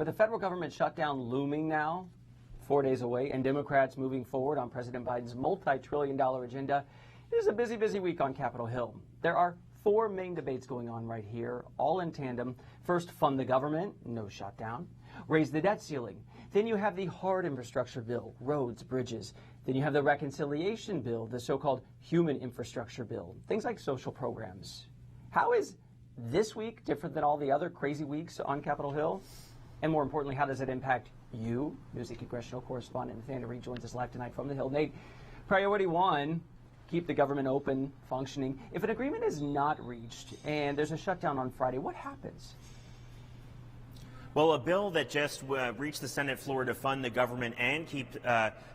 With the federal government shutdown looming now, 4 days away, and Democrats moving forward on President Biden's multi-trillion-dollar agenda, it is a busy, busy week on Capitol Hill. There are 4 main debates going on right here, all in tandem. First, fund the government, no shutdown. Raise the debt ceiling. Then you have the hard infrastructure bill, roads, bridges. Then you have the reconciliation bill, the so-called human infrastructure bill, things like social programs. How is this week different than all the other crazy weeks on Capitol Hill? And more importantly, how does it impact you? Newsy congressional correspondent Nathaniel Reed joins us live tonight from the Hill. Nate, priority 1, keep the government open, functioning. If an agreement is not reached and there's a shutdown on Friday, what happens? Well, a bill that just reached the Senate floor to fund the government and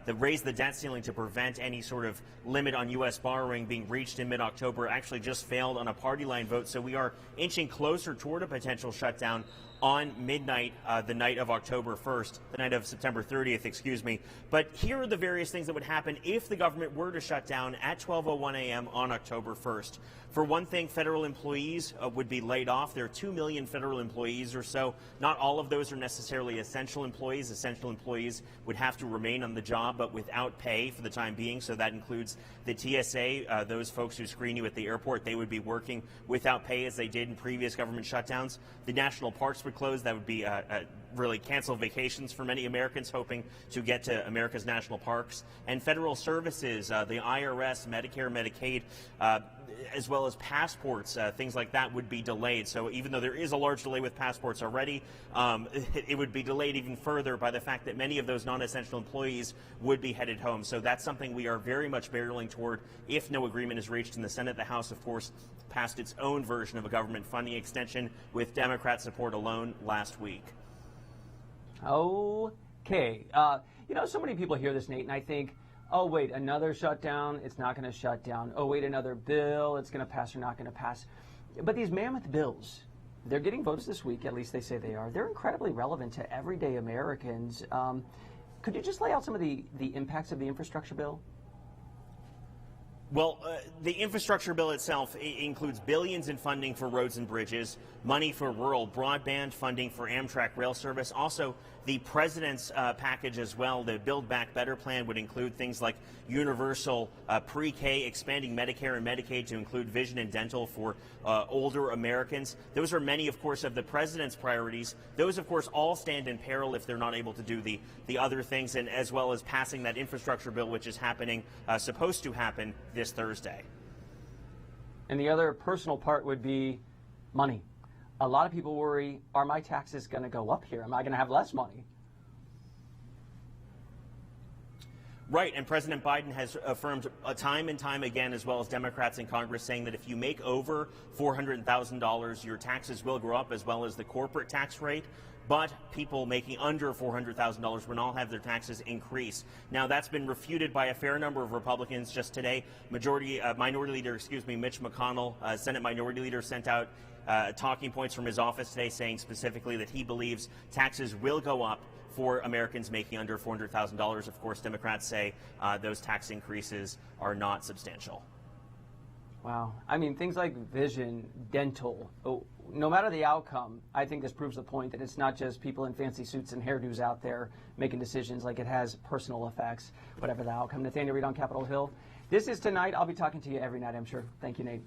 raise the debt ceiling to prevent any sort of limit on U.S. borrowing being reached in mid-October actually just failed on a party line vote. So we are inching closer toward a potential shutdown on midnight, the night of October 1st, the night of September 30th, excuse me. But here are the various things that would happen if the government were to shut down at 12:01 a.m. on October 1st. For one thing, federal employees would be laid off. There are 2 million federal employees or so. Not all of those are necessarily essential employees. Essential employees would have to remain on the job, but without pay for the time being. So that includes the TSA, those folks who screen you at the airport. They would be working without pay as they did in previous government shutdowns. The national parks would close. That would be really cancel vacations for many Americans hoping to get to America's national parks. And federal services, the IRS, Medicare, Medicaid, as well as passports, things like that would be delayed. So even though there is a large delay with passports already, it would be delayed even further by the fact that many of those non-essential employees would be headed home. So that's something we are very much barreling toward if no agreement is reached in the Senate. The House, of course, passed its own version of a government funding extension with Democrat support alone last week. Okay. You know, so many people hear this, Nate, and I think, oh, wait, another shutdown, it's not going to shut down. Oh, wait, another bill, it's going to pass or not going to pass. But these mammoth bills, they're getting votes this week, at least they say they are. They're incredibly relevant to everyday Americans. Could you just lay out some of the impacts of the infrastructure bill? Well, the infrastructure bill itself includes billions in funding for roads and bridges, money for rural broadband, funding for Amtrak rail service. Also, the president's package as well, the Build Back Better plan, would include things like universal pre-K, expanding Medicare and Medicaid to include vision and dental for older Americans. Those are many, of course, of the president's priorities. Those, of course, all stand in peril if they're not able to do the other things, and as well as passing that infrastructure bill, which is happening, supposed to happen this Thursday. And the other personal part would be money. A lot of people worry, are my taxes going to go up here? Am I going to have less money? Right, and President Biden has affirmed time and time again, as well as Democrats in Congress, saying that if you make over $400,000, your taxes will go up, as well as the corporate tax rate. But people making under $400,000 will not have their taxes increase. Now, that's been refuted by a fair number of Republicans just today. Minority Leader, Mitch McConnell, Senate Minority Leader, sent out talking points from his office today saying specifically that he believes taxes will go up for Americans making under $400,000. Of course, Democrats say those tax increases are not substantial. Wow. I mean, things like vision, dental, no matter the outcome, I think this proves the point that it's not just people in fancy suits and hairdos out there making decisions. Like, it has personal effects, whatever the outcome. Nathaniel Reed on Capitol Hill. This is Tonight. I'll be talking to you every night, I'm sure. Thank you, Nate.